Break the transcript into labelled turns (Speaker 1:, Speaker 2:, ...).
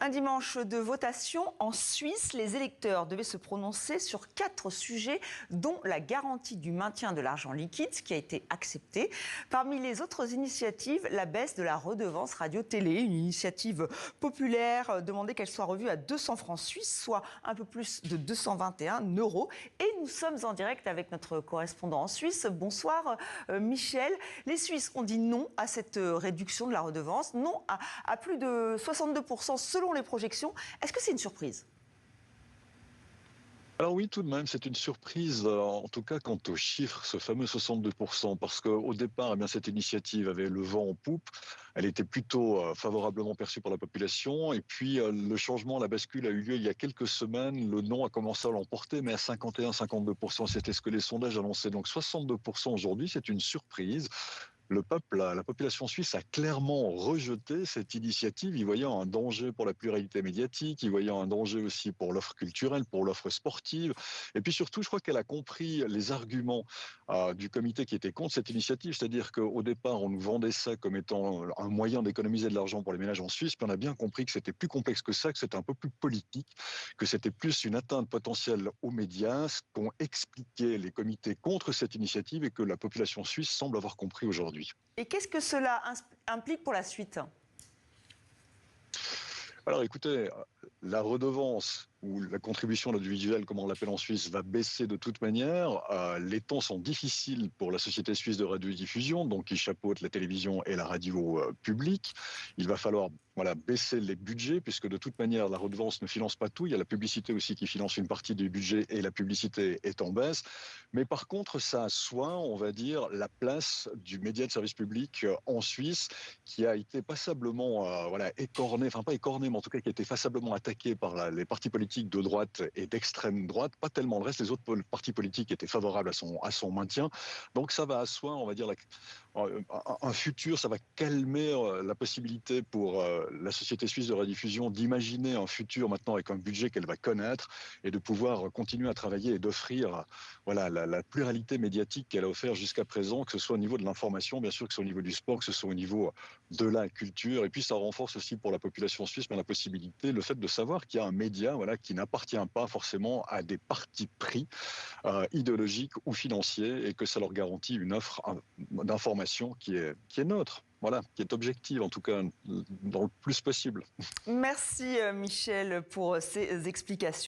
Speaker 1: Un dimanche de votation en Suisse, les électeurs devaient se prononcer sur 4 sujets, dont la garantie du maintien de l'argent liquide, qui a été acceptée. Parmi les autres initiatives, la baisse de la redevance radio-télé, une initiative populaire demandait qu'elle soit revue à 200 francs suisses, soit un peu plus de 221 €. Et nous sommes en direct avec notre correspondant en Suisse. Bonsoir Michel. Les Suisses ont dit non à cette réduction de la redevance, non à plus de 62% selon les projections. Est-ce que c'est une surprise ?
Speaker 2: Alors oui, tout de même, c'est une surprise, en tout cas quant aux chiffres, ce fameux 62%, parce qu'au départ, eh bien, cette initiative avait le vent en poupe, elle était plutôt favorablement perçue par la population, et puis le changement, la bascule a eu lieu il y a quelques semaines, le non a commencé à l'emporter, mais à 51-52%, c'était ce que les sondages annonçaient, donc 62% aujourd'hui, c'est une surprise. Le peuple, la population suisse a clairement rejeté cette initiative, y voyant un danger pour la pluralité médiatique, y voyant un danger aussi pour l'offre culturelle, pour l'offre sportive. Et puis surtout, je crois qu'elle a compris les arguments du comité qui était contre cette initiative. C'est-à-dire qu'au départ, on nous vendait ça comme étant un moyen d'économiser de l'argent pour les ménages en Suisse. Puis on a bien compris que c'était plus complexe que ça, que c'était un peu plus politique, que c'était plus une atteinte potentielle aux médias, ce qu'ont expliqué les comités contre cette initiative et que la population suisse semble avoir compris aujourd'hui.
Speaker 1: Et qu'est-ce que cela implique pour la suite ?
Speaker 2: Alors écoutez, la redevance ou la contribution à l'audiovisuel, comme on l'appelle en Suisse, va baisser de toute manière. Les temps sont difficiles pour la Société suisse de radiodiffusion, donc qui chapeaute la télévision et la radio publique. Il va falloir baisser les budgets, puisque de toute manière, la redevance ne finance pas tout. Il y a la publicité aussi qui finance une partie du budget et la publicité est en baisse. Mais par contre, ça assoit, on va dire, la place du média de service public en Suisse, qui a été passablement écorné, enfin pas écorné, mais en tout cas qui a été passablement attaqué par les partis politiques de droite et d'extrême droite, pas tellement le reste. Les autres partis politiques étaient favorables à son maintien. Donc ça va asseoir, on va dire, un futur, ça va calmer la possibilité pour la Société suisse de radiodiffusion d'imaginer un futur maintenant avec un budget qu'elle va connaître et de pouvoir continuer à travailler et d'offrir la pluralité médiatique qu'elle a offert jusqu'à présent, que ce soit au niveau de l'information, bien sûr, que ce soit au niveau du sport, que ce soit au niveau de la culture. Et puis ça renforce aussi pour la population suisse la possibilité, le fait de savoir qu'il y a un média qui n'appartient pas forcément à des partis pris idéologiques ou financiers, et que ça leur garantit une offre d'information qui est neutre, qui est objective en tout cas dans le plus possible.
Speaker 1: Merci Michel pour ces explications.